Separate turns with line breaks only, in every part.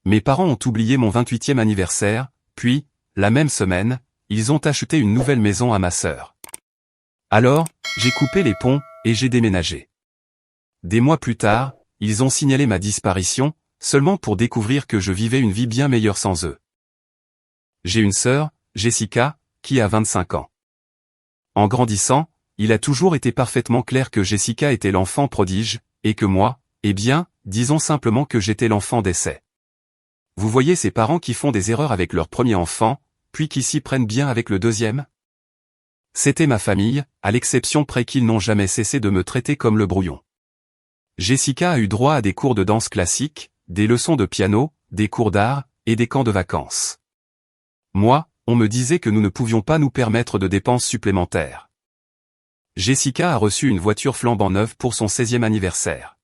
Mes parents ont oublié mon 28e anniversaire, puis, la même semaine, ils ont acheté une nouvelle maison à ma sœur. Alors, j'ai coupé les ponts, et j'ai déménagé. Des mois plus tard, ils ont signalé ma disparition, seulement pour découvrir que je vivais une vie bien meilleure sans eux. J'ai une sœur, Jessica, qui a 25 ans. En grandissant, il a toujours été parfaitement clair que Jessica était l'enfant prodige, et que moi, eh bien, disons simplement que j'étais l'enfant d'essai. Vous voyez ces parents qui font des erreurs avec leur premier enfant, puis qui s'y prennent bien avec le deuxième? C'était ma famille, à l'exception près qu'ils n'ont jamais cessé de me traiter comme le brouillon. Jessica a eu droit à des cours de danse classique, des leçons de piano, des cours d'art, et des camps de vacances. Moi, on me disait que nous ne pouvions pas nous permettre de dépenses supplémentaires. Jessica a reçu une voiture flambant neuve pour son 16e anniversaire.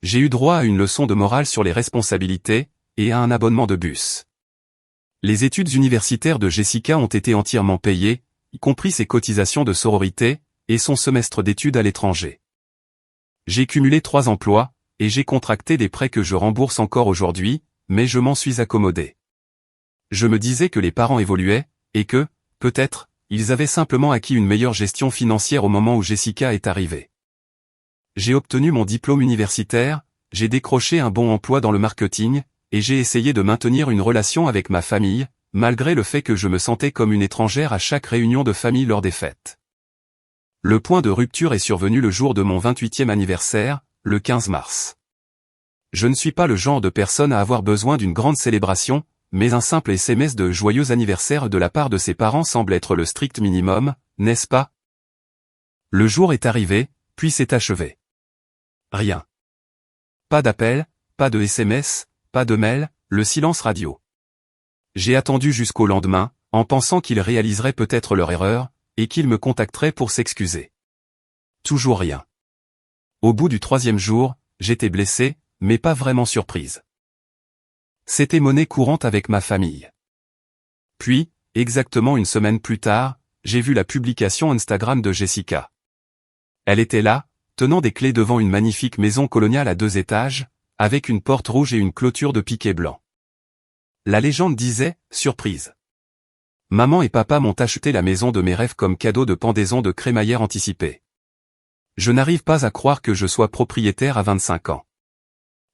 J'ai eu droit à une leçon de morale sur les responsabilités, et à un abonnement de bus. Les études universitaires de Jessica ont été entièrement payées, y compris ses cotisations de sororité, et son semestre d'études à l'étranger. J'ai cumulé 3 emplois, et j'ai contracté des prêts que je rembourse encore aujourd'hui, mais je m'en suis accommodé. Je me disais que les parents évoluaient, et que, peut-être, ils avaient simplement acquis une meilleure gestion financière au moment où Jessica est arrivée. J'ai obtenu mon diplôme universitaire, j'ai décroché un bon emploi dans le marketing, et j'ai essayé de maintenir une relation avec ma famille, malgré le fait que je me sentais comme une étrangère à chaque réunion de famille lors des fêtes. Le point de rupture est survenu le jour de mon 28e anniversaire, le 15 mars. Je ne suis pas le genre de personne à avoir besoin d'une grande célébration, mais un simple SMS de joyeux anniversaire de la part de ses parents semble être le strict minimum, n'est-ce pas? Le jour est arrivé, puis s'est achevé. Rien. Pas d'appel, pas de SMS, pas de mail, le silence radio. J'ai attendu jusqu'au lendemain, en pensant qu'ils réaliseraient peut-être leur erreur, et qu'ils me contacteraient pour s'excuser. Toujours rien. Au bout du 3e jour, j'étais blessé, mais pas vraiment surprise. C'était monnaie courante avec ma famille. Puis, exactement une semaine plus tard, j'ai vu la publication Instagram de Jessica. Elle était là, tenant des clés devant une magnifique maison coloniale à 2 étages, avec une porte rouge et une clôture de piquet blanc. La légende disait, surprise. Maman et papa m'ont acheté la maison de mes rêves comme cadeau de pendaison de crémaillère anticipée. Je n'arrive pas à croire que je sois propriétaire à 25 ans.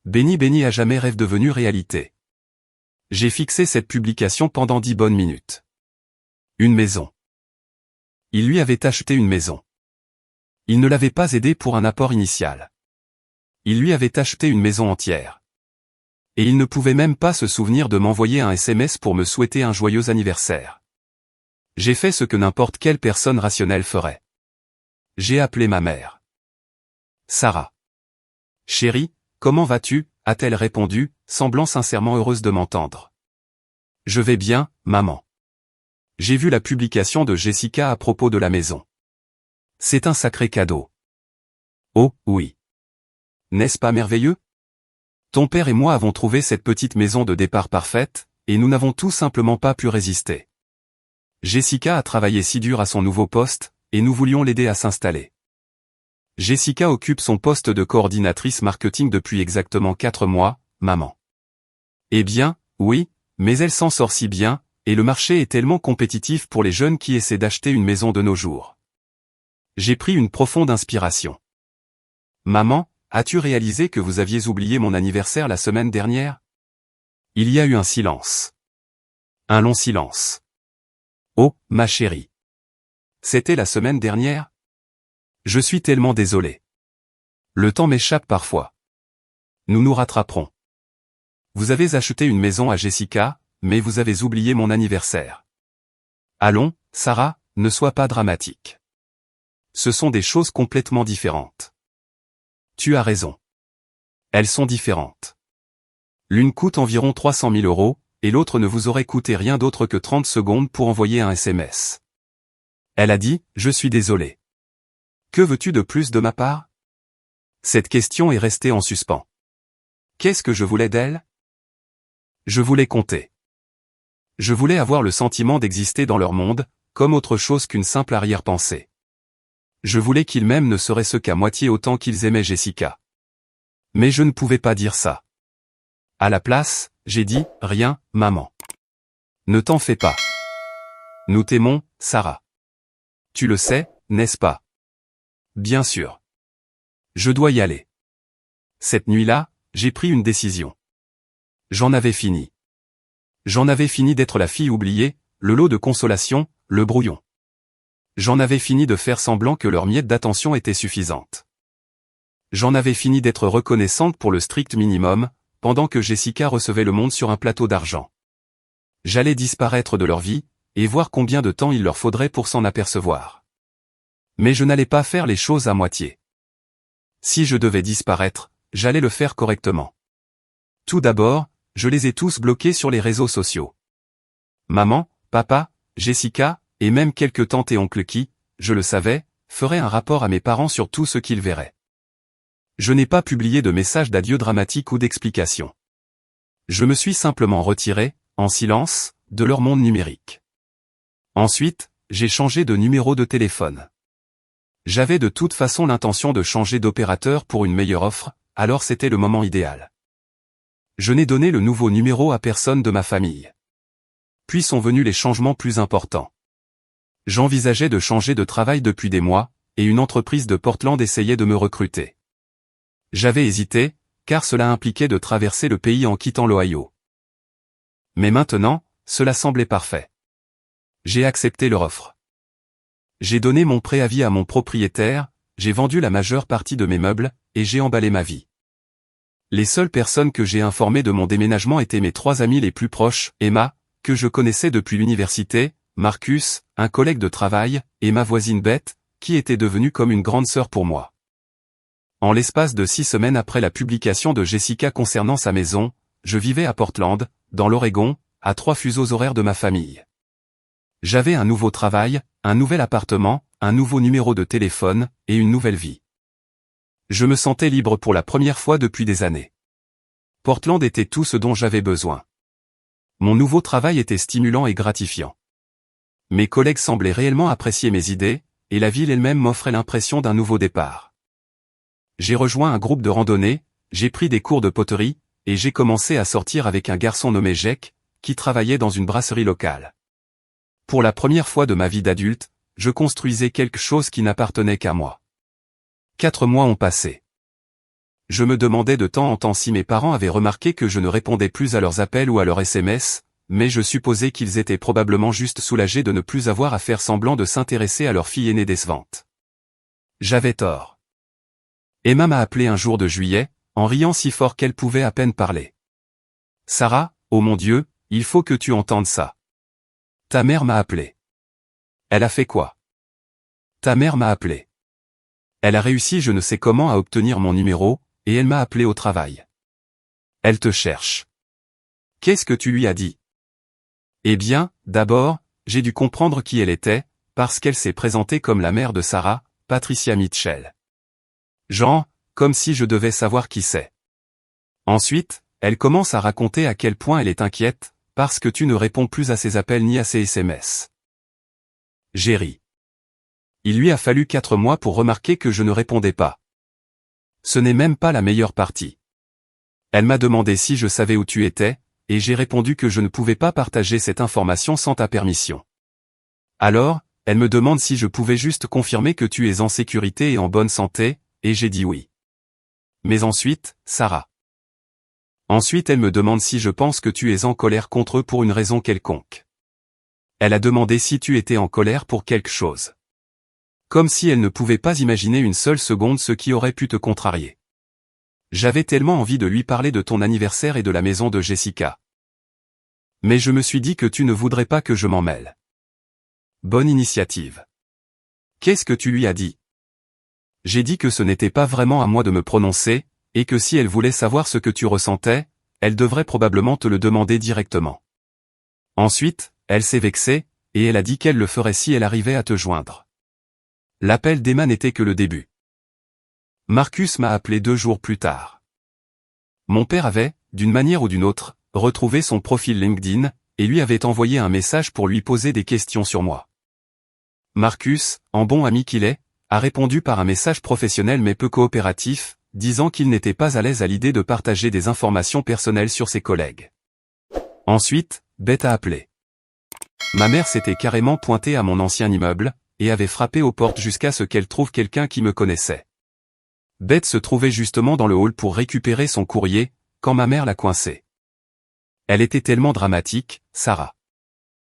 Béni béni à jamais rêve devenu réalité. J'ai fixé cette publication pendant 10 bonnes minutes. Une maison. Il lui avait acheté une maison. Il ne l'avait pas aidé pour un apport initial. Il lui avait acheté une maison entière. Et il ne pouvait même pas se souvenir de m'envoyer un SMS pour me souhaiter un joyeux anniversaire. J'ai fait ce que n'importe quelle personne rationnelle ferait. J'ai appelé ma mère. Sarah. Chérie, comment vas-tu, a-t-elle répondu, semblant sincèrement heureuse de m'entendre. Je vais bien, maman. J'ai vu la publication de Jessica à propos de la maison. C'est un sacré cadeau. Oh, oui. N'est-ce pas merveilleux? Ton père et moi avons trouvé cette petite maison de départ parfaite, et nous n'avons tout simplement pas pu résister. Jessica a travaillé si dur à son nouveau poste, et nous voulions l'aider à s'installer. Jessica occupe son poste de coordinatrice marketing depuis exactement 4 mois, maman. Eh bien, oui, mais elle s'en sort si bien, et le marché est tellement compétitif pour les jeunes qui essaient d'acheter une maison de nos jours. J'ai pris une profonde inspiration. Maman, as-tu réalisé que vous aviez oublié mon anniversaire la semaine dernière? Il y a eu un silence. Un long silence. Oh, ma chérie. C'était la semaine dernière? Je suis tellement désolé. Le temps m'échappe parfois. Nous nous rattraperons. Vous avez acheté une maison à Jessica, mais vous avez oublié mon anniversaire. Allons, Sarah, ne sois pas dramatique. Ce sont des choses complètement différentes. Tu as raison. Elles sont différentes. L'une coûte environ 300 000 €, et l'autre ne vous aurait coûté rien d'autre que 30 secondes pour envoyer un SMS. Elle a dit, je suis désolé. Que veux-tu de plus de ma part? Cette question est restée en suspens. Qu'est-ce que je voulais d'elle? Je voulais compter. Je voulais avoir le sentiment d'exister dans leur monde, comme autre chose qu'une simple arrière-pensée. Je voulais qu'ils m'aiment ne serait-ce qu'à moitié autant qu'ils aimaient Jessica. Mais je ne pouvais pas dire ça. À la place, j'ai dit, rien, maman. Ne t'en fais pas. Nous t'aimons, Sarah. Tu le sais, n'est-ce pas? Bien sûr. Je dois y aller. Cette nuit-là, j'ai pris une décision. J'en avais fini. J'en avais fini d'être la fille oubliée, le lot de consolation, le brouillon. J'en avais fini de faire semblant que leur miette d'attention était suffisante. J'en avais fini d'être reconnaissante pour le strict minimum, pendant que Jessica recevait le monde sur un plateau d'argent. J'allais disparaître de leur vie, et voir combien de temps il leur faudrait pour s'en apercevoir. Mais je n'allais pas faire les choses à moitié. Si je devais disparaître, j'allais le faire correctement. Tout d'abord, je les ai tous bloqués sur les réseaux sociaux. Maman, papa, Jessica, et même quelques tantes et oncles qui, je le savais, feraient un rapport à mes parents sur tout ce qu'ils verraient. Je n'ai pas publié de message d'adieu dramatique ou d'explication. Je me suis simplement retiré, en silence, de leur monde numérique. Ensuite, j'ai changé de numéro de téléphone. J'avais de toute façon l'intention de changer d'opérateur pour une meilleure offre, alors c'était le moment idéal. Je n'ai donné le nouveau numéro à personne de ma famille. Puis sont venus les changements plus importants. J'envisageais de changer de travail depuis des mois, et une entreprise de Portland essayait de me recruter. J'avais hésité, car cela impliquait de traverser le pays en quittant l'Ohio. Mais maintenant, cela semblait parfait. J'ai accepté leur offre. J'ai donné mon préavis à mon propriétaire, j'ai vendu la majeure partie de mes meubles, et j'ai emballé ma vie. Les seules personnes que j'ai informées de mon déménagement étaient mes 3 amis les plus proches, Emma, que je connaissais depuis l'université, Marcus, un collègue de travail, et ma voisine Beth, qui était devenue comme une grande sœur pour moi. En l'espace de 6 semaines après la publication de Jessica concernant sa maison, je vivais à Portland, dans l'Oregon, à 3 fuseaux horaires de ma famille. J'avais un nouveau travail, un nouvel appartement, un nouveau numéro de téléphone, et une nouvelle vie. Je me sentais libre pour la première fois depuis des années. Portland était tout ce dont j'avais besoin. Mon nouveau travail était stimulant et gratifiant. Mes collègues semblaient réellement apprécier mes idées, et la ville elle-même m'offrait l'impression d'un nouveau départ. J'ai rejoint un groupe de randonnée, j'ai pris des cours de poterie, et j'ai commencé à sortir avec un garçon nommé Jake, qui travaillait dans une brasserie locale. Pour la première fois de ma vie d'adulte, je construisais quelque chose qui n'appartenait qu'à moi. 4 mois ont passé. Je me demandais de temps en temps si mes parents avaient remarqué que je ne répondais plus à leurs appels ou à leurs SMS, mais je supposais qu'ils étaient probablement juste soulagés de ne plus avoir à faire semblant de s'intéresser à leur fille aînée décevante. J'avais tort. Emma m'a appelé un jour de juillet, en riant si fort qu'elle pouvait à peine parler. « Sarah, oh mon Dieu, il faut que tu entendes ça. Ta mère m'a appelé. » Elle a fait quoi? Ta mère m'a appelé. Elle a réussi je ne sais comment à obtenir mon numéro, et elle m'a appelé au travail. Elle te cherche. Qu'est-ce que tu lui as dit? Eh bien, d'abord, j'ai dû comprendre qui elle était, parce qu'elle s'est présentée comme la mère de Sarah, Patricia Mitchell. Genre, comme si je devais savoir qui c'est. Ensuite, elle commence à raconter à quel point elle est inquiète, parce que tu ne réponds plus à ses appels ni à ses SMS. J'ai ri. Il lui a fallu 4 mois pour remarquer que je ne répondais pas. Ce n'est même pas la meilleure partie. Elle m'a demandé si je savais où tu étais, et j'ai répondu que je ne pouvais pas partager cette information sans ta permission. Alors, elle me demande si je pouvais juste confirmer que tu es en sécurité et en bonne santé, et j'ai dit oui. Mais ensuite, Sarah. Ensuite elle me demande si je pense que tu es en colère contre eux pour une raison quelconque. Elle a demandé si tu étais en colère pour quelque chose. Comme si elle ne pouvait pas imaginer une seule seconde ce qui aurait pu te contrarier. J'avais tellement envie de lui parler de ton anniversaire et de la maison de Jessica. Mais je me suis dit que tu ne voudrais pas que je m'en mêle. Bonne initiative. Qu'est-ce que tu lui as dit? J'ai dit que ce n'était pas vraiment à moi de me prononcer, et que si elle voulait savoir ce que tu ressentais, elle devrait probablement te le demander directement. Ensuite, elle s'est vexée, et elle a dit qu'elle le ferait si elle arrivait à te joindre. L'appel d'Emma n'était que le début. Marcus m'a appelé 2 jours plus tard. Mon père avait, d'une manière ou d'une autre, retrouvé son profil LinkedIn, et lui avait envoyé un message pour lui poser des questions sur moi. Marcus, en bon ami qu'il est, a répondu par un message professionnel mais peu coopératif, disant qu'il n'était pas à l'aise à l'idée de partager des informations personnelles sur ses collègues. Ensuite, Beth a appelé. Ma mère s'était carrément pointée à mon ancien immeuble, et avait frappé aux portes jusqu'à ce qu'elle trouve quelqu'un qui me connaissait. Beth se trouvait justement dans le hall pour récupérer son courrier, quand ma mère l'a coincée. Elle était tellement dramatique, Sarah.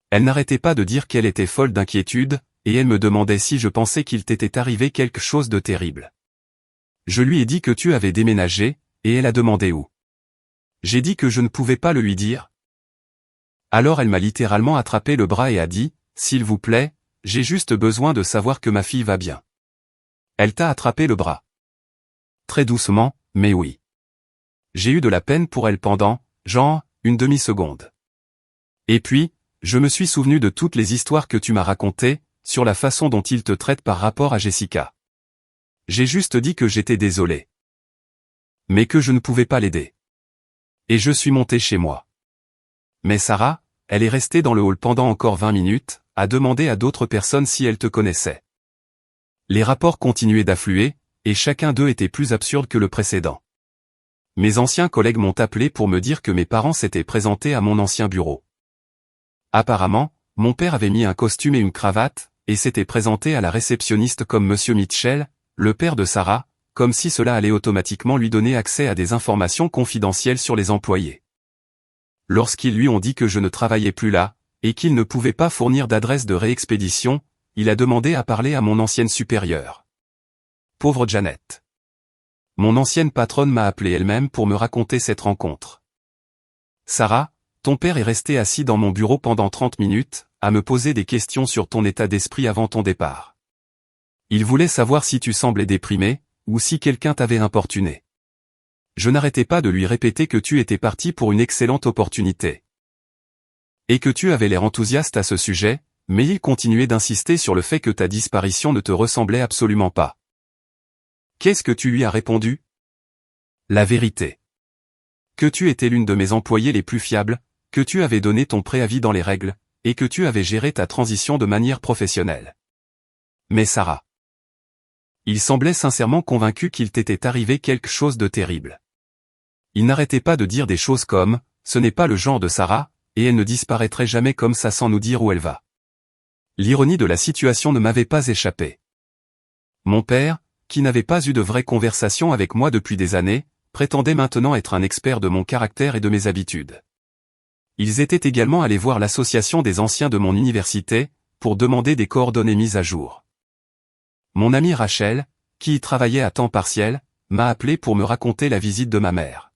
Elle n'arrêtait pas de dire qu'elle était folle d'inquiétude, et elle me demandait si je pensais qu'il t'était arrivé quelque chose de terrible. Je lui ai dit que tu avais déménagé, et elle a demandé où. J'ai dit que je ne pouvais pas le lui dire. Alors elle m'a littéralement attrapé le bras et a dit, « S'il vous plaît, j'ai juste besoin de savoir que ma fille va bien. » Elle t'a attrapé le bras. Très doucement, mais oui. J'ai eu de la peine pour elle pendant, genre, une demi-seconde. Et puis, je me suis souvenu de toutes les histoires que tu m'as racontées, sur la façon dont il te traite par rapport à Jessica. J'ai juste dit que j'étais désolé. Mais que je ne pouvais pas l'aider. Et je suis monté chez moi. Mais Sarah, elle est restée dans le hall pendant encore 20 minutes, à demander à d'autres personnes si elles te connaissaient. Les rapports continuaient d'affluer, et chacun d'eux était plus absurde que le précédent. Mes anciens collègues m'ont appelé pour me dire que mes parents s'étaient présentés à mon ancien bureau. Apparemment, mon père avait mis un costume et une cravate, et s'était présenté à la réceptionniste comme Monsieur Mitchell, le père de Sarah, comme si cela allait automatiquement lui donner accès à des informations confidentielles sur les employés. Lorsqu'ils lui ont dit que je ne travaillais plus là, et qu'il ne pouvait pas fournir d'adresse de réexpédition, il a demandé à parler à mon ancienne supérieure. Pauvre Janet. Mon ancienne patronne m'a appelé elle-même pour me raconter cette rencontre. Sarah, ton père est resté assis dans mon bureau pendant 30 minutes, à me poser des questions sur ton état d'esprit avant ton départ. Il voulait savoir si tu semblais déprimé, ou si quelqu'un t'avait importuné. Je n'arrêtais pas de lui répéter que tu étais parti pour une excellente opportunité. Et que tu avais l'air enthousiaste à ce sujet, mais il continuait d'insister sur le fait que ta disparition ne te ressemblait absolument pas. Qu'est-ce que tu lui as répondu? La vérité. Que tu étais l'une de mes employées les plus fiables, que tu avais donné ton préavis dans les règles, et que tu avais géré ta transition de manière professionnelle. Mais Sarah. Il semblait sincèrement convaincu qu'il t'était arrivé quelque chose de terrible. Il n'arrêtait pas de dire des choses comme « ce n'est pas le genre de Sarah, et elle ne disparaîtrait jamais comme ça sans nous dire où elle va ». L'ironie de la situation ne m'avait pas échappé. Mon père, qui n'avait pas eu de vraie conversation avec moi depuis des années, prétendait maintenant être un expert de mon caractère et de mes habitudes. Ils étaient également allés voir l'association des anciens de mon université, pour demander des coordonnées mises à jour. Mon amie Rachel, qui y travaillait à temps partiel, m'a appelé pour me raconter la visite de ma mère.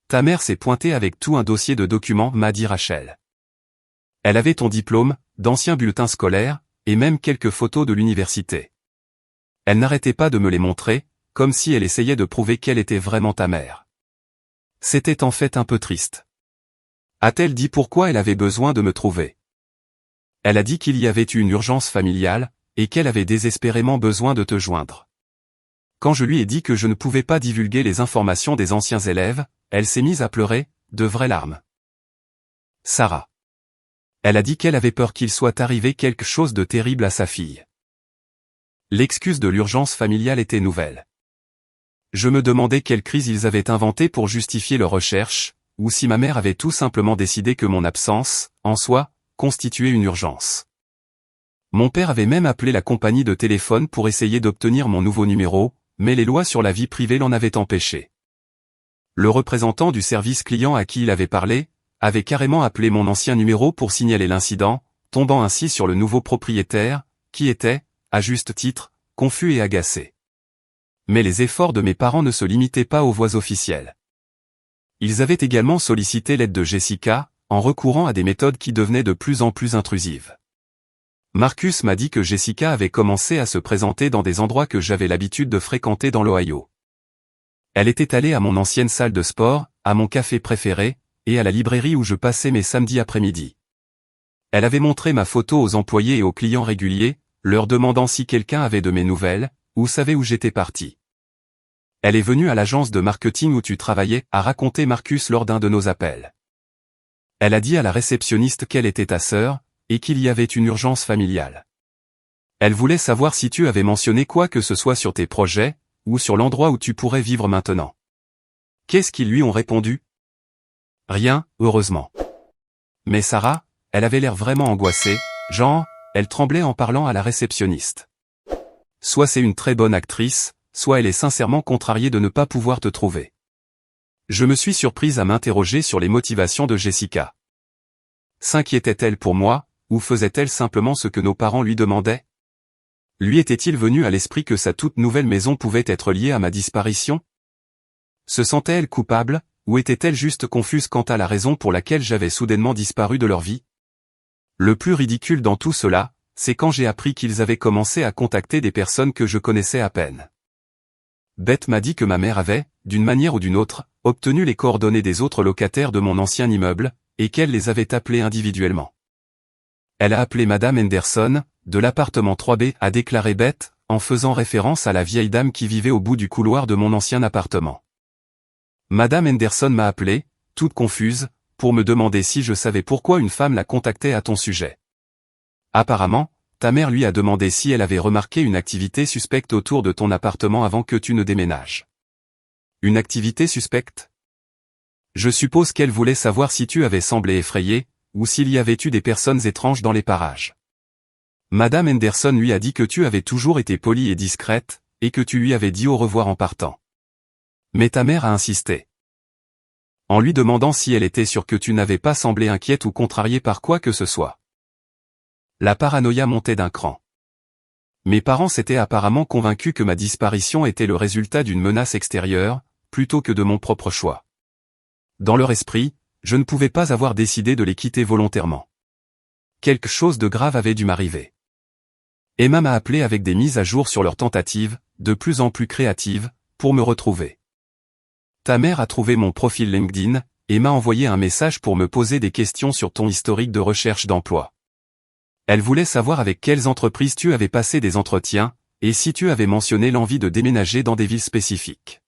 Ta mère s'est pointée avec tout un dossier de documents, m'a dit Rachel. Elle avait ton diplôme, d'anciens bulletins scolaires, et même quelques photos de l'université. Elle n'arrêtait pas de me les montrer, comme si elle essayait de prouver qu'elle était vraiment ta mère. C'était en fait un peu triste. A-t-elle dit pourquoi elle avait besoin de me trouver? Elle a dit qu'il y avait eu une urgence familiale, et qu'elle avait désespérément besoin de te joindre. Quand je lui ai dit que je ne pouvais pas divulguer les informations des anciens élèves, elle s'est mise à pleurer, de vraies larmes. Sarah. Elle a dit qu'elle avait peur qu'il soit arrivé quelque chose de terrible à sa fille. L'excuse de l'urgence familiale était nouvelle. Je me demandais quelle crise ils avaient inventée pour justifier leurs recherches, ou si ma mère avait tout simplement décidé que mon absence, en soi, constituait une urgence. Mon père avait même appelé la compagnie de téléphone pour essayer d'obtenir mon nouveau numéro, mais les lois sur la vie privée l'en avaient empêché. Le représentant du service client à qui il avait parlé, avait carrément appelé mon ancien numéro pour signaler l'incident, tombant ainsi sur le nouveau propriétaire, qui était, à juste titre, confus et agacé. Mais les efforts de mes parents ne se limitaient pas aux voies officielles. Ils avaient également sollicité l'aide de Jessica, en recourant à des méthodes qui devenaient de plus en plus intrusives. Marcus m'a dit que Jessica avait commencé à se présenter dans des endroits que j'avais l'habitude de fréquenter dans l'Ohio. Elle était allée à mon ancienne salle de sport, à mon café préféré, et à la librairie où je passais mes samedis après-midi. Elle avait montré ma photo aux employés et aux clients réguliers, leur demandant si quelqu'un avait de mes nouvelles, ou savait où j'étais parti. Elle est venue à l'agence de marketing où tu travaillais, a raconté Marcus lors d'un de nos appels. Elle a dit à la réceptionniste qu'elle était ta sœur, et qu'il y avait une urgence familiale. Elle voulait savoir si tu avais mentionné quoi que ce soit sur tes projets, ou sur l'endroit où tu pourrais vivre maintenant. Qu'est-ce qu'ils lui ont répondu? Rien, heureusement. Mais Sarah, elle avait l'air vraiment angoissée, genre, elle tremblait en parlant à la réceptionniste. Soit c'est une très bonne actrice, soit elle est sincèrement contrariée de ne pas pouvoir te trouver. Je me suis surprise à m'interroger sur les motivations de Jessica. S'inquiétait-elle pour moi, ou faisait-elle simplement ce que nos parents lui demandaient? Lui était-il venu à l'esprit que sa toute nouvelle maison pouvait être liée à ma disparition? Se sentait-elle coupable, ou était-elle juste confuse quant à la raison pour laquelle j'avais soudainement disparu de leur vie? Le plus ridicule dans tout cela, c'est quand j'ai appris qu'ils avaient commencé à contacter des personnes que je connaissais à peine. Beth m'a dit que ma mère avait, d'une manière ou d'une autre, obtenu les coordonnées des autres locataires de mon ancien immeuble, et qu'elle les avait appelés individuellement. Elle a appelé Madame Henderson, de l'appartement 3B, a déclaré Beth, en faisant référence à la vieille dame qui vivait au bout du couloir de mon ancien appartement. Madame Henderson m'a appelé, toute confuse, pour me demander si je savais pourquoi une femme la contactait à ton sujet. Apparemment, ta mère lui a demandé si elle avait remarqué une activité suspecte autour de ton appartement avant que tu ne déménages. Une activité suspecte? Je suppose qu'elle voulait savoir si tu avais semblé effrayé, ou s'il y avait eu des personnes étranges dans les parages. Madame Henderson lui a dit que tu avais toujours été polie et discrète, et que tu lui avais dit au revoir en partant. Mais ta mère a insisté. En lui demandant si elle était sûre que tu n'avais pas semblé inquiète ou contrariée par quoi que ce soit. La paranoïa montait d'un cran. Mes parents s'étaient apparemment convaincus que ma disparition était le résultat d'une menace extérieure, plutôt que de mon propre choix. Dans leur esprit, je ne pouvais pas avoir décidé de les quitter volontairement. Quelque chose de grave avait dû m'arriver. Emma m'a appelé avec des mises à jour sur leurs tentatives, de plus en plus créatives, pour me retrouver. Ta mère a trouvé mon profil LinkedIn, et m'a envoyé un message pour me poser des questions sur ton historique de recherche d'emploi. Elle voulait savoir avec quelles entreprises tu avais passé des entretiens, et si tu avais mentionné l'envie de déménager dans des villes spécifiques.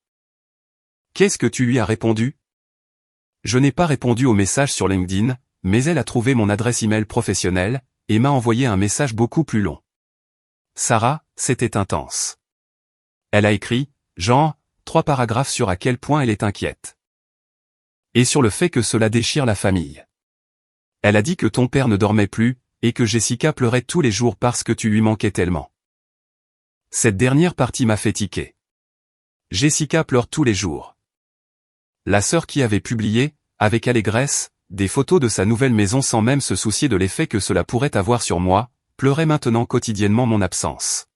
Qu'est-ce que tu lui as répondu? Je n'ai pas répondu au message sur LinkedIn, mais elle a trouvé mon adresse email professionnelle, et m'a envoyé un message beaucoup plus long. Sarah, c'était intense. Elle a écrit, genre, 3 paragraphes sur à quel point elle est inquiète. Et sur le fait que cela déchire la famille. Elle a dit que ton père ne dormait plus, et que Jessica pleurait tous les jours parce que tu lui manquais tellement. Cette dernière partie m'a fait tiquer. Jessica pleure tous les jours. La sœur qui avait publié, avec allégresse, des photos de sa nouvelle maison sans même se soucier de l'effet que cela pourrait avoir sur moi, pleurait maintenant quotidiennement mon absence.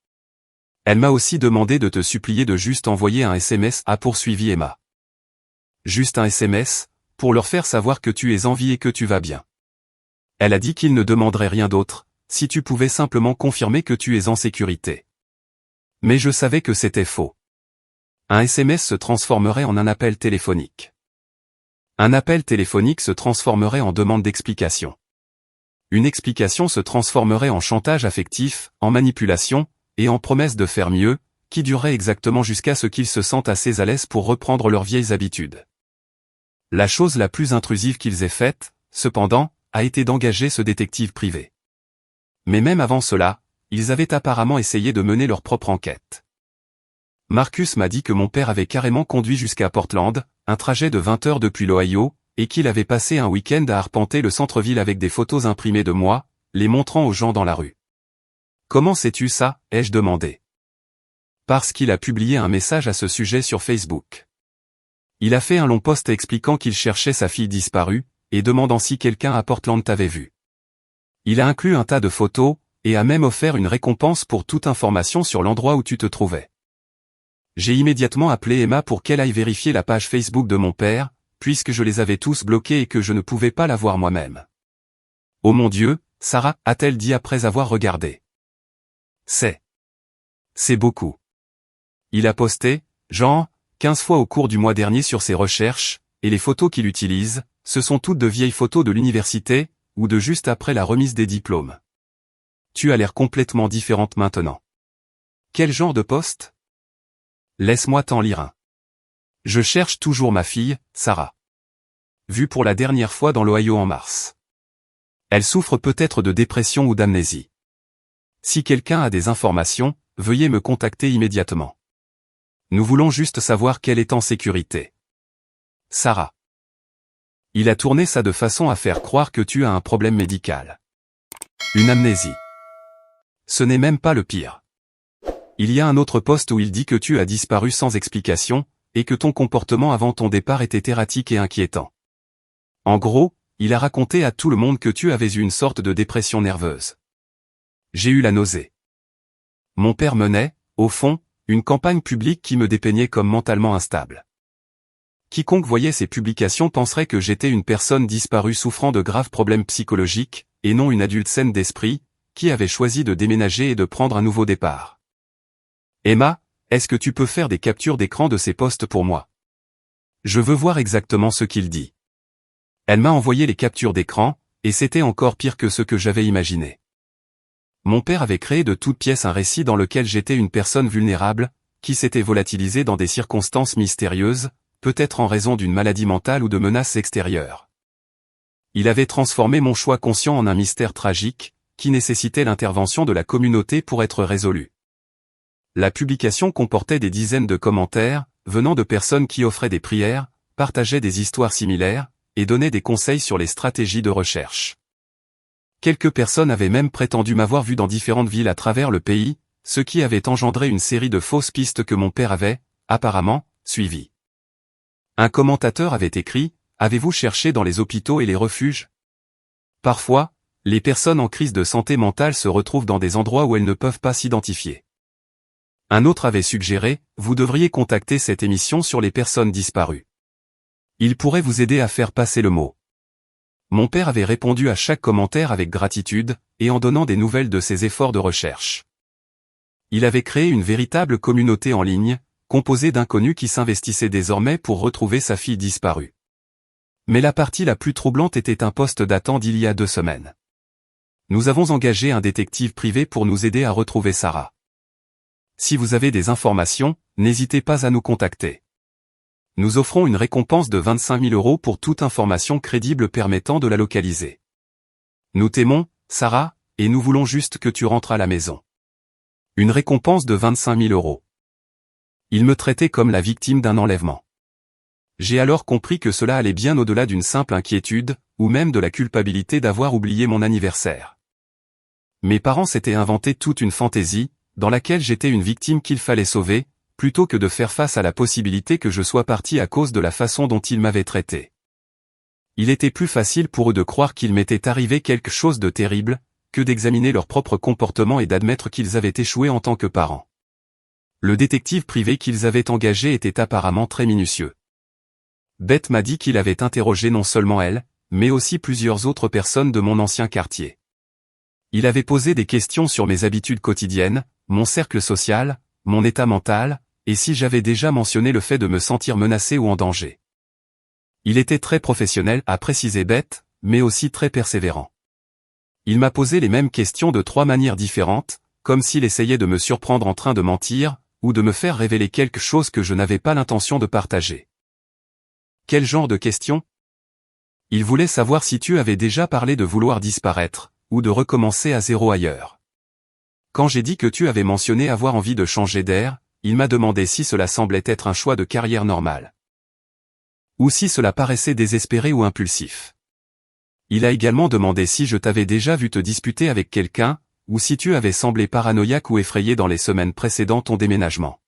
Elle m'a aussi demandé de te supplier de juste envoyer un SMS, a poursuivi Emma. Juste un SMS, pour leur faire savoir que tu es en vie et que tu vas bien. Elle a dit qu'il ne demanderait rien d'autre, si tu pouvais simplement confirmer que tu es en sécurité. Mais je savais que c'était faux. Un SMS se transformerait en un appel téléphonique. Un appel téléphonique se transformerait en demande d'explication. Une explication se transformerait en chantage affectif, en manipulation, et en promesse de faire mieux, qui durerait exactement jusqu'à ce qu'ils se sentent assez à l'aise pour reprendre leurs vieilles habitudes. La chose la plus intrusive qu'ils aient faite, cependant, a été d'engager ce détective privé. Mais même avant cela, ils avaient apparemment essayé de mener leur propre enquête. Marcus m'a dit que mon père avait carrément conduit jusqu'à Portland, un trajet de 20 heures depuis l'Ohio, et qu'il avait passé un week-end à arpenter le centre-ville avec des photos imprimées de moi, les montrant aux gens dans la rue. Comment sais-tu ça, ai-je demandé. Parce qu'il a publié un message à ce sujet sur Facebook. Il a fait un long post expliquant qu'il cherchait sa fille disparue, et demandant si quelqu'un à Portland t'avait vu. Il a inclus un tas de photos, et a même offert une récompense pour toute information sur l'endroit où tu te trouvais. J'ai immédiatement appelé Emma pour qu'elle aille vérifier la page Facebook de mon père, puisque je les avais tous bloqués et que je ne pouvais pas la voir moi-même. Oh mon Dieu, Sarah, a-t-elle dit après avoir regardé. C'est beaucoup. Il a posté, genre, 15 fois au cours du mois dernier sur ses recherches, et les photos qu'il utilise, ce sont toutes de vieilles photos de l'université, ou de juste après la remise des diplômes. Tu as l'air complètement différente maintenant. Quel genre de poste? Laisse-moi t'en lire un. Je cherche toujours ma fille, Sarah. Vue pour la dernière fois dans l'Ohio en mars. Elle souffre peut-être de dépression ou d'amnésie. Si quelqu'un a des informations, veuillez me contacter immédiatement. Nous voulons juste savoir qu'elle est en sécurité. Sarah. Il a tourné ça de façon à faire croire que tu as un problème médical. Une amnésie. Ce n'est même pas le pire. Il y a un autre post où il dit que tu as disparu sans explication, et que ton comportement avant ton départ était erratique et inquiétant. En gros, il a raconté à tout le monde que tu avais eu une sorte de dépression nerveuse. J'ai eu la nausée. Mon père menait, au fond, une campagne publique qui me dépeignait comme mentalement instable. Quiconque voyait ces publications penserait que j'étais une personne disparue souffrant de graves problèmes psychologiques, et non une adulte saine d'esprit, qui avait choisi de déménager et de prendre un nouveau départ. Emma, est-ce que tu peux faire des captures d'écran de ces posts pour moi? Je veux voir exactement ce qu'il dit. Elle m'a envoyé les captures d'écran, et c'était encore pire que ce que j'avais imaginé. Mon père avait créé de toutes pièces un récit dans lequel j'étais une personne vulnérable, qui s'était volatilisée dans des circonstances mystérieuses, peut-être en raison d'une maladie mentale ou de menaces extérieures. Il avait transformé mon choix conscient en un mystère tragique, qui nécessitait l'intervention de la communauté pour être résolu. La publication comportait des dizaines de commentaires, venant de personnes qui offraient des prières, partageaient des histoires similaires, et donnaient des conseils sur les stratégies de recherche. Quelques personnes avaient même prétendu m'avoir vu dans différentes villes à travers le pays, ce qui avait engendré une série de fausses pistes que mon père avait, apparemment, suivies. Un commentateur avait écrit « Avez-vous cherché dans les hôpitaux et les refuges ?» Parfois, les personnes en crise de santé mentale se retrouvent dans des endroits où elles ne peuvent pas s'identifier. Un autre avait suggéré « Vous devriez contacter cette émission sur les personnes disparues. Il pourrait vous aider à faire passer le mot. » Mon père avait répondu à chaque commentaire avec gratitude, et en donnant des nouvelles de ses efforts de recherche. Il avait créé une véritable communauté en ligne, composée d'inconnus qui s'investissaient désormais pour retrouver sa fille disparue. Mais la partie la plus troublante était un post datant d'il y a 2 semaines. Nous avons engagé un détective privé pour nous aider à retrouver Sarah. Si vous avez des informations, n'hésitez pas à nous contacter. Nous offrons une récompense de 25 000 € pour toute information crédible permettant de la localiser. Nous t'aimons, Sarah, et nous voulons juste que tu rentres à la maison. Une récompense de 25 000 €. Il me traitait comme la victime d'un enlèvement. J'ai alors compris que cela allait bien au-delà d'une simple inquiétude, ou même de la culpabilité d'avoir oublié mon anniversaire. Mes parents s'étaient inventé toute une fantaisie, dans laquelle j'étais une victime qu'il fallait sauver, plutôt que de faire face à la possibilité que je sois parti à cause de la façon dont ils m'avaient traité. Il était plus facile pour eux de croire qu'il m'était arrivé quelque chose de terrible, que d'examiner leur propre comportement et d'admettre qu'ils avaient échoué en tant que parents. Le détective privé qu'ils avaient engagé était apparemment très minutieux. Beth m'a dit qu'il avait interrogé non seulement elle, mais aussi plusieurs autres personnes de mon ancien quartier. Il avait posé des questions sur mes habitudes quotidiennes, mon cercle social, mon état mental, et si j'avais déjà mentionné le fait de me sentir menacé ou en danger. Il était très professionnel, a précisé Beth, mais aussi très persévérant. Il m'a posé les mêmes questions de 3 manières différentes, comme s'il essayait de me surprendre en train de mentir, ou de me faire révéler quelque chose que je n'avais pas l'intention de partager. Quel genre de questions? Il voulait savoir si tu avais déjà parlé de vouloir disparaître, ou de recommencer à zéro ailleurs. Quand j'ai dit que tu avais mentionné avoir envie de changer d'air, il m'a demandé si cela semblait être un choix de carrière normal. Ou si cela paraissait désespéré ou impulsif. Il a également demandé si je t'avais déjà vu te disputer avec quelqu'un, ou si tu avais semblé paranoïaque ou effrayé dans les semaines précédant ton déménagement.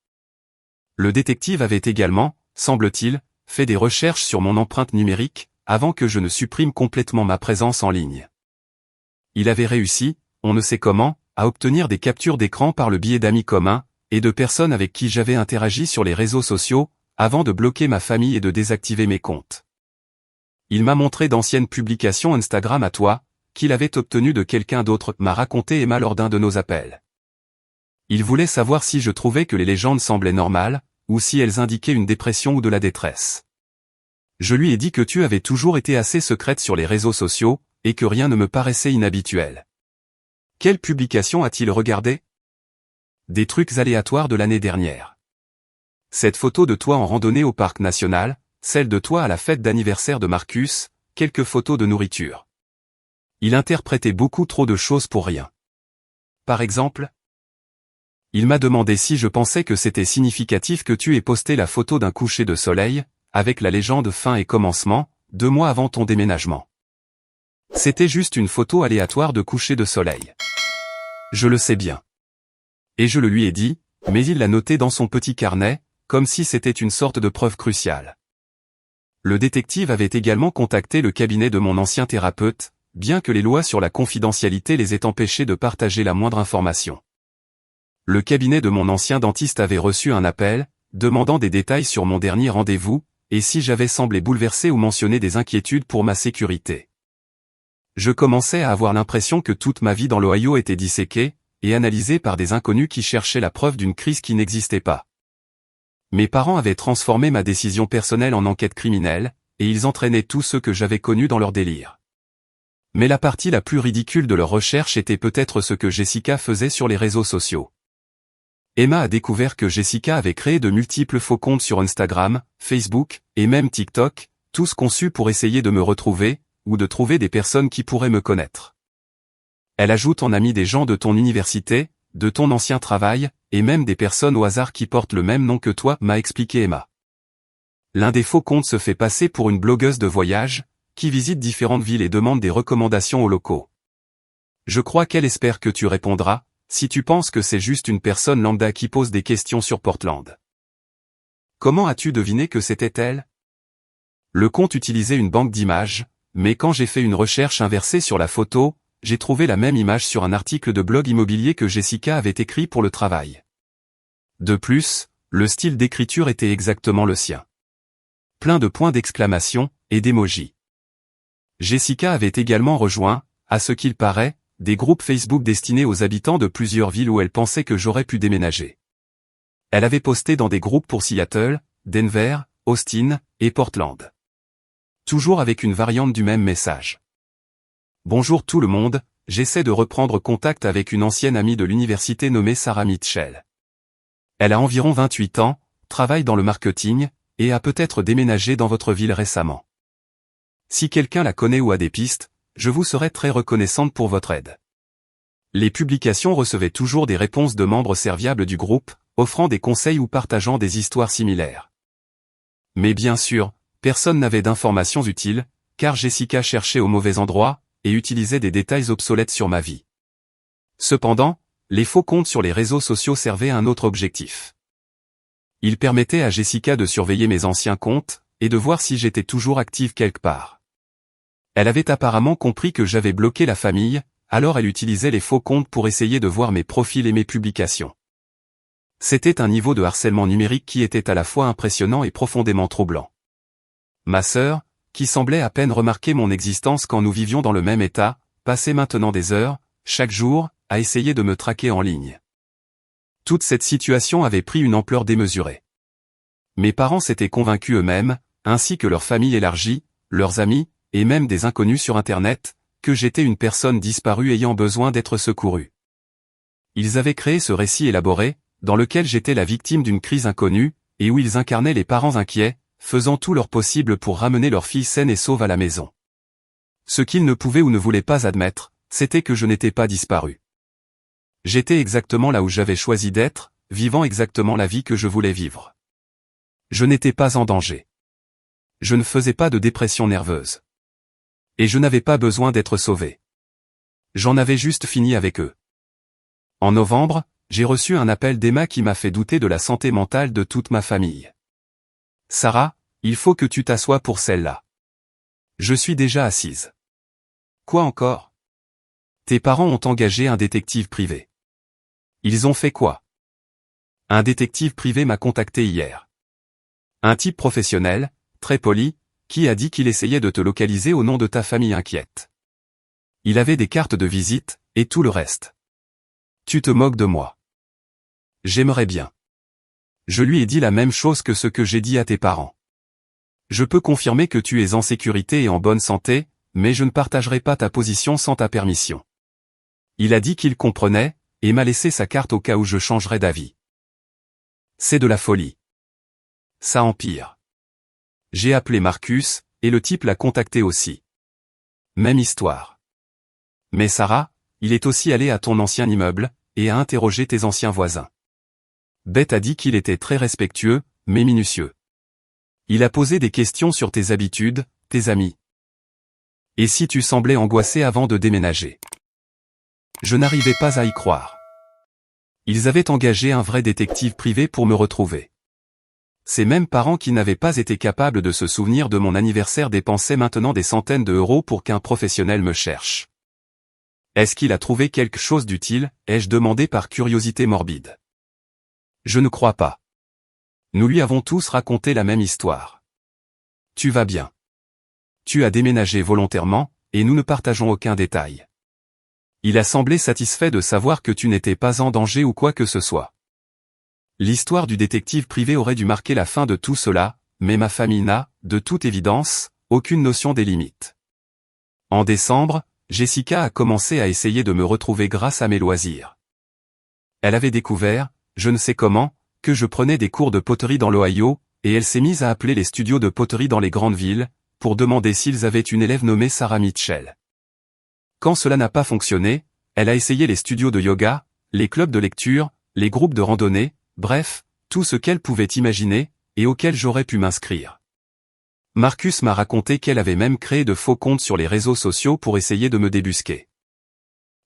Le détective avait également, semble-t-il, fait des recherches sur mon empreinte numérique, avant que je ne supprime complètement ma présence en ligne. Il avait réussi, on ne sait comment, à obtenir des captures d'écran par le biais d'amis communs, et de personnes avec qui j'avais interagi sur les réseaux sociaux, avant de bloquer ma famille et de désactiver mes comptes. Il m'a montré d'anciennes publications Instagram à toi, qu'il avait obtenues de quelqu'un d'autre, m'a raconté Emma lors d'un de nos appels. Il voulait savoir si je trouvais que les légendes semblaient normales, ou si elles indiquaient une dépression ou de la détresse. Je lui ai dit que tu avais toujours été assez secrète sur les réseaux sociaux, et que rien ne me paraissait inhabituel. Quelle publication a-t-il regardé? Des trucs aléatoires de l'année dernière. Cette photo de toi en randonnée au parc national, celle de toi à la fête d'anniversaire de Marcus, quelques photos de nourriture. Il interprétait beaucoup trop de choses pour rien. Par exemple, Il m'a demandé si je pensais que c'était significatif que tu aies posté la photo d'un coucher de soleil, avec la légende fin et commencement, 2 mois avant ton déménagement. C'était juste une photo aléatoire de coucher de soleil. Je le sais bien. Et je le lui ai dit, mais il l'a noté dans son petit carnet, comme si c'était une sorte de preuve cruciale. Le détective avait également contacté le cabinet de mon ancien thérapeute, bien que les lois sur la confidentialité les aient empêchés de partager la moindre information. Le cabinet de mon ancien dentiste avait reçu un appel, demandant des détails sur mon dernier rendez-vous, et si j'avais semblé bouleversé ou mentionné des inquiétudes pour ma sécurité. Je commençais à avoir l'impression que toute ma vie dans l'Ohio était disséquée, et analysée par des inconnus qui cherchaient la preuve d'une crise qui n'existait pas. Mes parents avaient transformé ma décision personnelle en enquête criminelle, et ils entraînaient tous ceux que j'avais connus dans leur délire. Mais la partie la plus ridicule de leur recherche était peut-être ce que Jessica faisait sur les réseaux sociaux. Emma a découvert que Jessica avait créé de multiples faux comptes sur Instagram, Facebook, et même TikTok, tous conçus pour essayer de me retrouver, ou de trouver des personnes qui pourraient me connaître. Elle ajoute en ami des gens de ton université, de ton ancien travail, et même des personnes au hasard qui portent le même nom que toi, m'a expliqué Emma. L'un des faux comptes se fait passer pour une blogueuse de voyage, qui visite différentes villes et demande des recommandations aux locaux. Je crois qu'elle espère que tu répondras, si tu penses que c'est juste une personne lambda qui pose des questions sur Portland. Comment as-tu deviné que c'était elle? Le compte utilisait une banque d'images, mais quand j'ai fait une recherche inversée sur la photo, j'ai trouvé la même image sur un article de blog immobilier que Jessica avait écrit pour le travail. De plus, le style d'écriture était exactement le sien. Plein de points d'exclamation, et d'émojis. Jessica avait également rejoint, à ce qu'il paraît, des groupes Facebook destinés aux habitants de plusieurs villes où elle pensait que j'aurais pu déménager. Elle avait posté dans des groupes pour Seattle, Denver, Austin, et Portland. Toujours avec une variante du même message. Bonjour tout le monde, j'essaie de reprendre contact avec une ancienne amie de l'université nommée Sarah Mitchell. Elle a environ 28 ans, travaille dans le marketing, et a peut-être déménagé dans votre ville récemment. Si quelqu'un la connaît ou a des pistes, je vous serais très reconnaissante pour votre aide. Les publications recevaient toujours des réponses de membres serviables du groupe, offrant des conseils ou partageant des histoires similaires. Mais bien sûr, personne n'avait d'informations utiles, car Jessica cherchait au mauvais endroit, et utilisait des détails obsolètes sur ma vie. Cependant, les faux comptes sur les réseaux sociaux servaient à un autre objectif. Ils permettaient à Jessica de surveiller mes anciens comptes, et de voir si j'étais toujours active quelque part. Elle avait apparemment compris que j'avais bloqué la famille, alors elle utilisait les faux comptes pour essayer de voir mes profils et mes publications. C'était un niveau de harcèlement numérique qui était à la fois impressionnant et profondément troublant. Ma sœur, qui semblait à peine remarquer mon existence quand nous vivions dans le même état, passait maintenant des heures, chaque jour, à essayer de me traquer en ligne. Toute cette situation avait pris une ampleur démesurée. Mes parents s'étaient convaincus eux-mêmes, ainsi que leur famille élargie, leurs amis, et même des inconnus sur Internet, que j'étais une personne disparue ayant besoin d'être secourue. Ils avaient créé ce récit élaboré, dans lequel j'étais la victime d'une crise inconnue, et où ils incarnaient les parents inquiets, faisant tout leur possible pour ramener leur fille saine et sauve à la maison. Ce qu'ils ne pouvaient ou ne voulaient pas admettre, c'était que je n'étais pas disparu. J'étais exactement là où j'avais choisi d'être, vivant exactement la vie que je voulais vivre. Je n'étais pas en danger. Je ne faisais pas de dépression nerveuse. Et je n'avais pas besoin d'être sauvé. J'en avais juste fini avec eux. En novembre, j'ai reçu un appel d'Emma qui m'a fait douter de la santé mentale de toute ma famille. Sarah, il faut que tu t'assoies pour celle-là. Je suis déjà assise. Quoi encore? Tes parents ont engagé un détective privé. Ils ont fait quoi? Un détective privé m'a contacté hier. Un type professionnel, très poli, qui a dit qu'il essayait de te localiser au nom de ta famille inquiète. Il avait des cartes de visite, et tout le reste. Tu te moques de moi. J'aimerais bien. Je lui ai dit la même chose que ce que j'ai dit à tes parents. Je peux confirmer que tu es en sécurité et en bonne santé, mais je ne partagerai pas ta position sans ta permission. Il a dit qu'il comprenait, et m'a laissé sa carte au cas où je changerais d'avis. C'est de la folie. Ça empire. J'ai appelé Marcus, et le type l'a contacté aussi. Même histoire. Mais Sarah, il est aussi allé à ton ancien immeuble, et a interrogé tes anciens voisins. Beth a dit qu'il était très respectueux, mais minutieux. Il a posé des questions sur tes habitudes, tes amis. Et si tu semblais angoissé avant de déménager? Je n'arrivais pas à y croire. Ils avaient engagé un vrai détective privé pour me retrouver. Ces mêmes parents qui n'avaient pas été capables de se souvenir de mon anniversaire dépensaient maintenant des centaines d'euros pour qu'un professionnel me cherche. Est-ce qu'il a trouvé quelque chose d'utile? Ai-je demandé par curiosité morbide. Je ne crois pas. Nous lui avons tous raconté la même histoire. Tu vas bien. Tu as déménagé volontairement, et nous ne partageons aucun détail. Il a semblé satisfait de savoir que tu n'étais pas en danger ou quoi que ce soit. L'histoire du détective privé aurait dû marquer la fin de tout cela, mais ma famille n'a, de toute évidence, aucune notion des limites. En décembre, Jessica a commencé à essayer de me retrouver grâce à mes loisirs. Elle avait découvert, je ne sais comment, que je prenais des cours de poterie dans l'Ohio, et elle s'est mise à appeler les studios de poterie dans les grandes villes, pour demander s'ils avaient une élève nommée Sarah Mitchell. Quand cela n'a pas fonctionné, elle a essayé les studios de yoga, les clubs de lecture, les groupes de randonnée, bref, tout ce qu'elle pouvait imaginer, et auquel j'aurais pu m'inscrire. Marcus m'a raconté qu'elle avait même créé de faux comptes sur les réseaux sociaux pour essayer de me débusquer.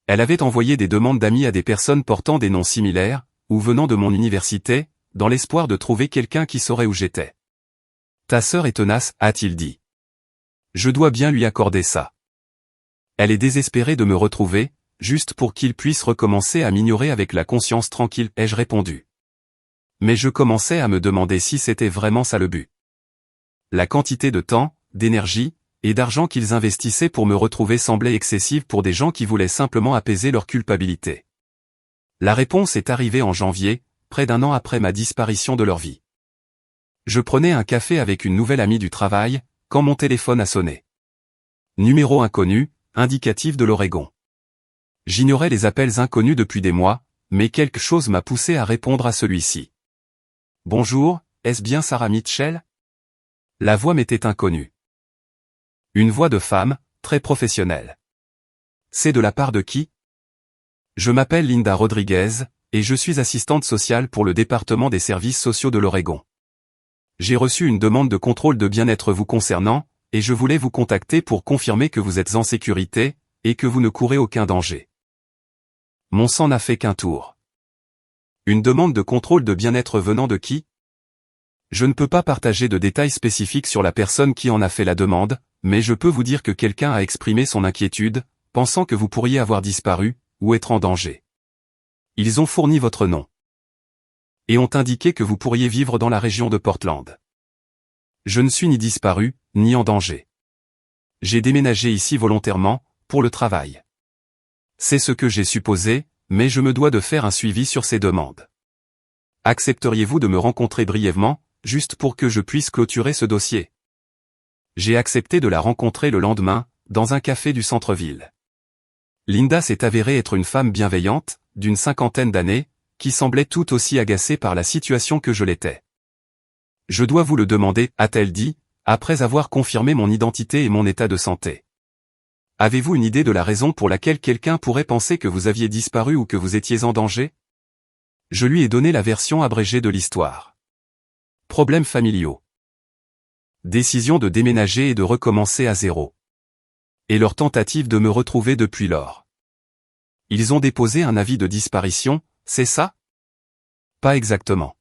Elle avait envoyé des demandes d'amis à des personnes portant des noms similaires, ou venant de mon université, dans l'espoir de trouver quelqu'un qui saurait où j'étais. Ta sœur est tenace, a-t-il dit. Je dois bien lui accorder ça. Elle est désespérée de me retrouver, juste pour qu'il puisse recommencer à m'ignorer avec la conscience tranquille, ai-je répondu. Mais je commençais à me demander si c'était vraiment ça le but. La quantité de temps, d'énergie, et d'argent qu'ils investissaient pour me retrouver semblait excessive pour des gens qui voulaient simplement apaiser leur culpabilité. La réponse est arrivée en janvier, près d'un an après ma disparition de leur vie. Je prenais un café avec une nouvelle amie du travail, quand mon téléphone a sonné. Numéro inconnu, indicatif de l'Oregon. J'ignorais les appels inconnus depuis des mois, mais quelque chose m'a poussé à répondre à celui-ci. Bonjour, est-ce bien Sarah Mitchell? La voix m'était inconnue. Une voix de femme, très professionnelle. C'est de la part de qui? Je m'appelle Linda Rodriguez, et je suis assistante sociale pour le département des services sociaux de l'Oregon. J'ai reçu une demande de contrôle de bien-être vous concernant, et je voulais vous contacter pour confirmer que vous êtes en sécurité, et que vous ne courez aucun danger. Mon sang n'a fait qu'un tour. Une demande de contrôle de bien-être venant de qui? Je ne peux pas partager de détails spécifiques sur la personne qui en a fait la demande, mais je peux vous dire que quelqu'un a exprimé son inquiétude, pensant que vous pourriez avoir disparu, ou être en danger. Ils ont fourni votre nom. Et ont indiqué que vous pourriez vivre dans la région de Portland. Je ne suis ni disparu, ni en danger. J'ai déménagé ici volontairement, pour le travail. C'est ce que j'ai supposé, mais je me dois de faire un suivi sur ces demandes. Accepteriez-vous de me rencontrer brièvement, juste pour que je puisse clôturer ce dossier? J'ai accepté de la rencontrer le lendemain, dans un café du centre-ville. Linda s'est avérée être une femme bienveillante, d'une cinquantaine d'années, qui semblait tout aussi agacée par la situation que je l'étais. Je dois vous le demander, a-t-elle dit, après avoir confirmé mon identité et mon état de santé. Avez-vous une idée de la raison pour laquelle quelqu'un pourrait penser que vous aviez disparu ou que vous étiez en danger? Je lui ai donné la version abrégée de l'histoire. Problèmes familiaux. Décision de déménager et de recommencer à zéro. Et leur tentative de me retrouver depuis lors. Ils ont déposé un avis de disparition, c'est ça? Pas exactement.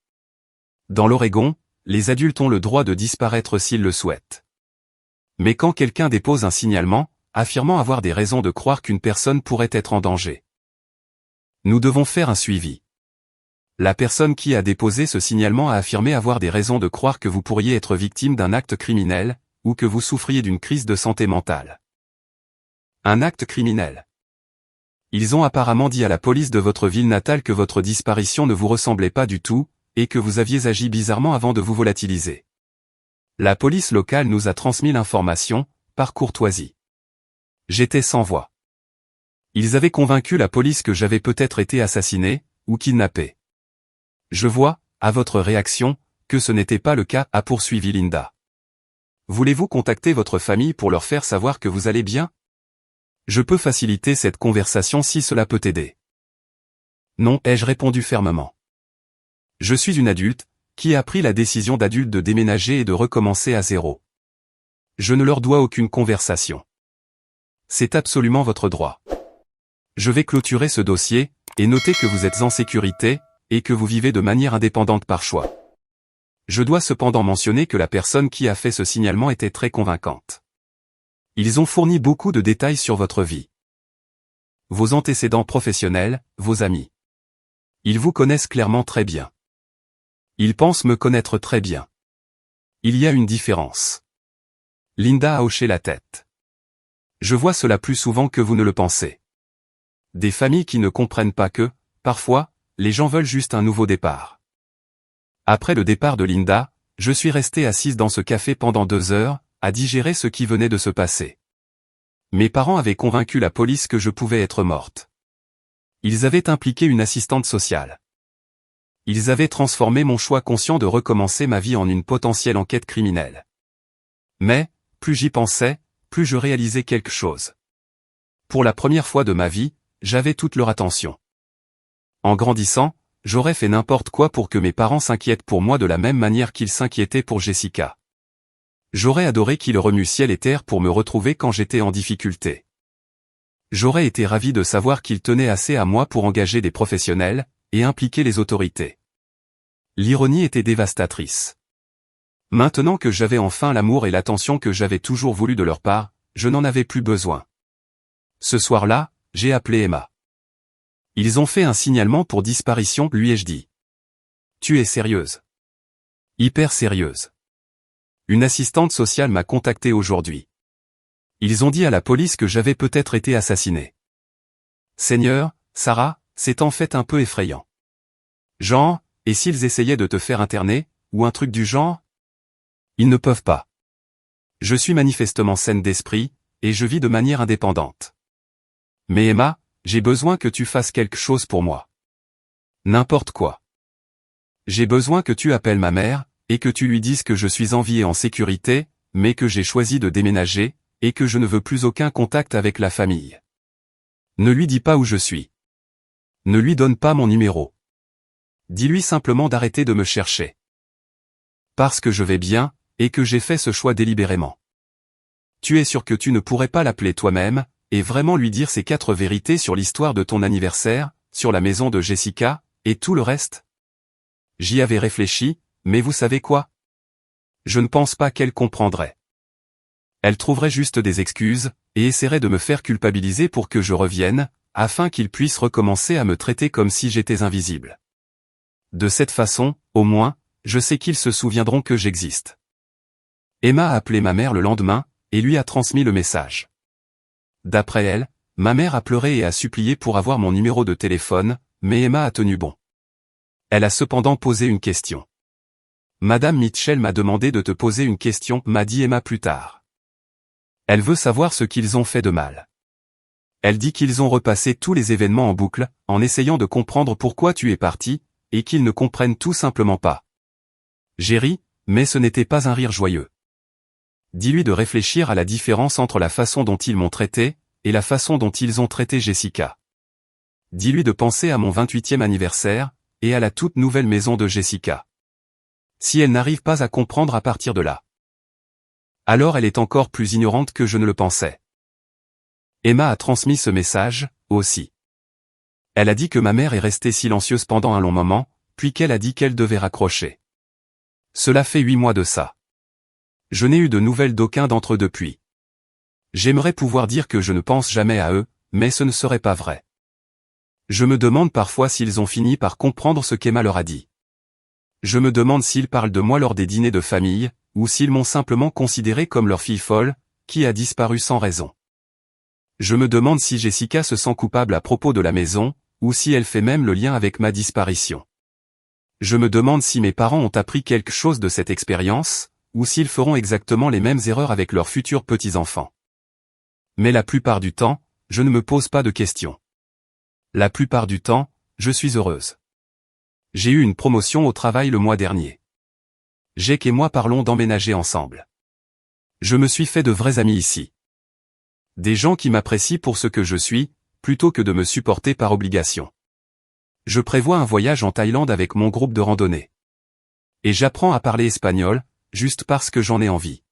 Dans l'Oregon, les adultes ont le droit de disparaître s'ils le souhaitent. Mais quand quelqu'un dépose un signalement, affirmant avoir des raisons de croire qu'une personne pourrait être en danger, nous devons faire un suivi. La personne qui a déposé ce signalement a affirmé avoir des raisons de croire que vous pourriez être victime d'un acte criminel, ou que vous souffriez d'une crise de santé mentale. Un acte criminel. Ils ont apparemment dit à la police de votre ville natale que votre disparition ne vous ressemblait pas du tout, et que vous aviez agi bizarrement avant de vous volatiliser. La police locale nous a transmis l'information, par courtoisie. J'étais sans voix. Ils avaient convaincu la police que j'avais peut-être été assassiné, ou kidnappé. Je vois, à votre réaction, que ce n'était pas le cas, a poursuivi Linda. Voulez-vous contacter votre famille pour leur faire savoir que vous allez bien? Je peux faciliter cette conversation si cela peut aider. Non, ai-je répondu fermement. Je suis une adulte, qui a pris la décision d'adulte de déménager et de recommencer à zéro. Je ne leur dois aucune conversation. C'est absolument votre droit. Je vais clôturer ce dossier, et noter que vous êtes en sécurité, et que vous vivez de manière indépendante par choix. Je dois cependant mentionner que la personne qui a fait ce signalement était très convaincante. Ils ont fourni beaucoup de détails sur votre vie. Vos antécédents professionnels, vos amis. Ils vous connaissent clairement très bien. Ils pensent me connaître très bien. Il y a une différence. Linda a hoché la tête. Je vois cela plus souvent que vous ne le pensez. Des familles qui ne comprennent pas que, parfois, les gens veulent juste un nouveau départ. Après le départ de Linda, je suis restée assise dans ce café pendant 2 heures, à digérer ce qui venait de se passer. Mes parents avaient convaincu la police que je pouvais être morte. Ils avaient impliqué une assistante sociale. Ils avaient transformé mon choix conscient de recommencer ma vie en une potentielle enquête criminelle. Mais, plus j'y pensais, plus je réalisais quelque chose. Pour la première fois de ma vie, j'avais toute leur attention. En grandissant, j'aurais fait n'importe quoi pour que mes parents s'inquiètent pour moi de la même manière qu'ils s'inquiétaient pour Jessica. J'aurais adoré qu'ils remuent ciel et terre pour me retrouver quand j'étais en difficulté. J'aurais été ravi de savoir qu'ils tenaient assez à moi pour engager des professionnels, et impliquer les autorités. L'ironie était dévastatrice. Maintenant que j'avais enfin l'amour et l'attention que j'avais toujours voulu de leur part, je n'en avais plus besoin. Ce soir-là, j'ai appelé Emma. Ils ont fait un signalement pour disparition, lui ai-je dit. Tu es sérieuse? Hyper sérieuse. Une assistante sociale m'a contacté aujourd'hui. Ils ont dit à la police que j'avais peut-être été assassiné. Seigneur, Sarah, c'est en fait un peu effrayant. Genre, et s'ils essayaient de te faire interner, ou un truc du genre? Ils ne peuvent pas. Je suis manifestement saine d'esprit, et je vis de manière indépendante. Mais Emma, j'ai besoin que tu fasses quelque chose pour moi. N'importe quoi. J'ai besoin que tu appelles ma mère, et que tu lui dises que je suis en vie et en sécurité, mais que j'ai choisi de déménager, et que je ne veux plus aucun contact avec la famille. Ne lui dis pas où je suis. Ne lui donne pas mon numéro. Dis-lui simplement d'arrêter de me chercher. Parce que je vais bien, et que j'ai fait ce choix délibérément. Tu es sûr que tu ne pourrais pas l'appeler toi-même, et vraiment lui dire ces 4 vérités sur l'histoire de ton anniversaire, sur la maison de Jessica, et tout le reste? J'y avais réfléchi, mais vous savez quoi? Je ne pense pas qu'elle comprendrait. Elle trouverait juste des excuses, et essaierait de me faire culpabiliser pour que je revienne, afin qu'ils puissent recommencer à me traiter comme si j'étais invisible. De cette façon, au moins, je sais qu'ils se souviendront que j'existe. Emma a appelé ma mère le lendemain, et lui a transmis le message. D'après elle, ma mère a pleuré et a supplié pour avoir mon numéro de téléphone, mais Emma a tenu bon. Elle a cependant posé une question. Madame Mitchell m'a demandé de te poser une question, m'a dit Emma plus tard. Elle veut savoir ce qu'ils ont fait de mal. Elle dit qu'ils ont repassé tous les événements en boucle, en essayant de comprendre pourquoi tu es parti, et qu'ils ne comprennent tout simplement pas. J'ai ri, mais ce n'était pas un rire joyeux. Dis-lui de réfléchir à la différence entre la façon dont ils m'ont traité, et la façon dont ils ont traité Jessica. Dis-lui de penser à mon 28e anniversaire, et à la toute nouvelle maison de Jessica. Si elle n'arrive pas à comprendre à partir de là, alors elle est encore plus ignorante que je ne le pensais. Emma a transmis ce message, aussi. Elle a dit que ma mère est restée silencieuse pendant un long moment, puis qu'elle a dit qu'elle devait raccrocher. Cela fait 8 mois de ça. Je n'ai eu de nouvelles d'aucun d'entre eux depuis. J'aimerais pouvoir dire que je ne pense jamais à eux, mais ce ne serait pas vrai. Je me demande parfois s'ils ont fini par comprendre ce qu'Emma leur a dit. Je me demande s'ils parlent de moi lors des dîners de famille, ou s'ils m'ont simplement considéré comme leur fille folle, qui a disparu sans raison. Je me demande si Jessica se sent coupable à propos de la maison, ou si elle fait même le lien avec ma disparition. Je me demande si mes parents ont appris quelque chose de cette expérience, ou s'ils feront exactement les mêmes erreurs avec leurs futurs petits-enfants. Mais la plupart du temps, je ne me pose pas de questions. La plupart du temps, je suis heureuse. J'ai eu une promotion au travail le mois dernier. Jake et moi parlons d'emménager ensemble. Je me suis fait de vrais amis ici. Des gens qui m'apprécient pour ce que je suis, plutôt que de me supporter par obligation. Je prévois un voyage en Thaïlande avec mon groupe de randonnée. Et j'apprends à parler espagnol, juste parce que j'en ai envie.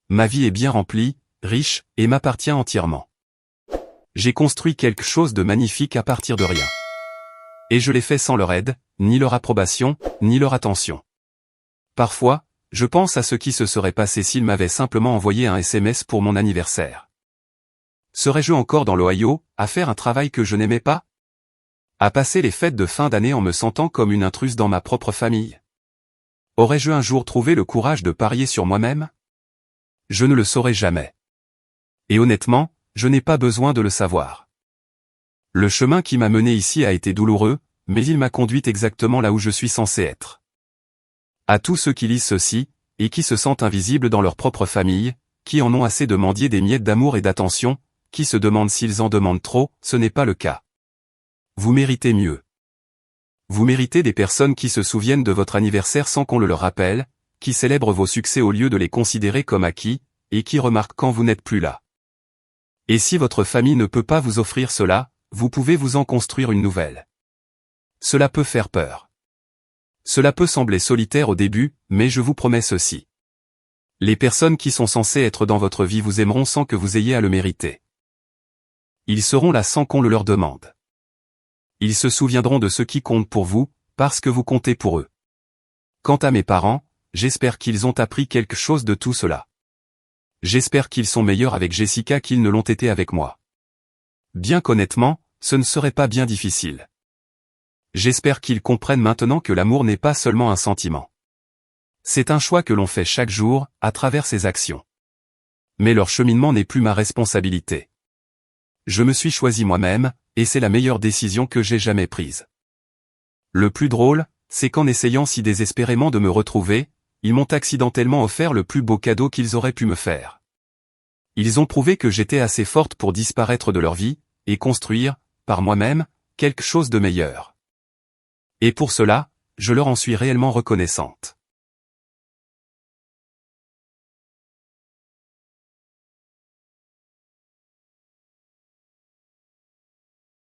Ma vie est bien remplie, riche, et m'appartient entièrement. J'ai construit quelque chose de magnifique à partir de rien. Et je l'ai fait sans leur aide, ni leur approbation, ni leur attention. Parfois, je pense à ce qui se serait passé s'ils m'avaient simplement envoyé un SMS pour mon anniversaire. Serais-je encore dans l'Ohio, à faire un travail que je n'aimais pas? À passer les fêtes de fin d'année en me sentant comme une intruse dans ma propre famille? Aurais-je un jour trouvé le courage de parier sur moi-même? Je ne le saurai jamais. Et honnêtement, je n'ai pas besoin de le savoir. Le chemin qui m'a mené ici a été douloureux, mais il m'a conduit exactement là où je suis censé être. À tous ceux qui lisent ceci, et qui se sentent invisibles dans leur propre famille, qui en ont assez de mendier des miettes d'amour et d'attention, qui se demandent s'ils en demandent trop, ce n'est pas le cas. Vous méritez mieux. Vous méritez des personnes qui se souviennent de votre anniversaire sans qu'on le leur rappelle, qui célèbrent vos succès au lieu de les considérer comme acquis, et qui remarquent quand vous n'êtes plus là. Et si votre famille ne peut pas vous offrir cela, vous pouvez vous en construire une nouvelle. Cela peut faire peur. Cela peut sembler solitaire au début, mais je vous promets ceci. Les personnes qui sont censées être dans votre vie vous aimeront sans que vous ayez à le mériter. Ils seront là sans qu'on le leur demande. Ils se souviendront de ce qui compte pour vous, parce que vous comptez pour eux. Quant à mes parents, j'espère qu'ils ont appris quelque chose de tout cela. J'espère qu'ils sont meilleurs avec Jessica qu'ils ne l'ont été avec moi. Bien qu'honnêtement, ce ne serait pas bien difficile. J'espère qu'ils comprennent maintenant que l'amour n'est pas seulement un sentiment. C'est un choix que l'on fait chaque jour, à travers ses actions. Mais leur cheminement n'est plus ma responsabilité. Je me suis choisi moi-même, et c'est la meilleure décision que j'ai jamais prise. Le plus drôle, c'est qu'en essayant si désespérément de me retrouver, ils m'ont accidentellement offert le plus beau cadeau qu'ils auraient pu me faire. Ils ont prouvé que j'étais assez forte pour disparaître de leur vie, et construire, par moi-même, quelque chose de meilleur. Et pour cela, je leur en suis réellement reconnaissante.